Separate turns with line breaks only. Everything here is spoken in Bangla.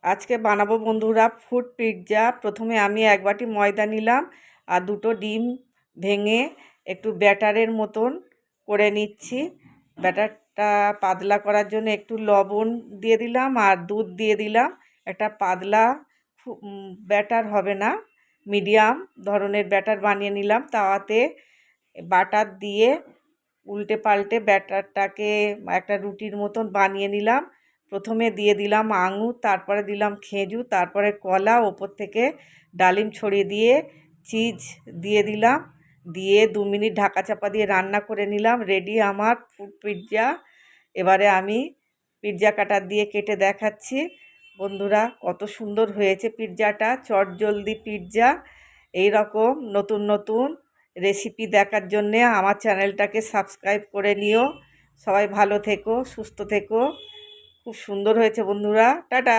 আজকে বানাবো বন্ধুরা ফুড পিৎজা। প্রথমে আমি এক বাটি ময়দা নিলাম আর দুটো ডিম ভেঙে একটু ব্যাটারের মতন করে নিচ্ছি। ব্যাটারটা পাতলা করার জন্য একটু লবণ দিয়ে দিলাম আর দুধ দিয়ে দিলাম। একটা পাতলা ব্যাটার হবে না, মিডিয়াম ধরনের ব্যাটার বানিয়ে নিলাম। তাওয়াতে বাটার দিয়ে উল্টে পাল্টে ব্যাটারটাকে একটা রুটির মতন বানিয়ে নিলাম। প্রথমে দিয়ে দিলাম আঙুর, তারপরে দিলাম খেজুর, তারপরে কলা, ওপর থেকে ডালিম ছড়িয়ে দিয়ে চিজ দিয়ে দিলাম। দিয়ে 2 মিনিট ঢাকা চাপা দিয়ে রান্না করে নিলাম। রেডি আমার ফুড পিৎজা। এবারে আমি পিৎজা কাটার দিয়ে কেটে দেখাচ্ছি। বন্ধুরা, কত সুন্দর হয়েছে পিৎজাটা, চটজলদি পিৎজা। এই রকম নতুন নতুন রেসিপি দেখার জন্যে আমার চ্যানেলটাকে সাবস্ক্রাইব করে নিও। সবাই ভালো থেকো, সুস্থ থেকো। খুব সুন্দর হয়েছে বন্ধুরা, টাটা।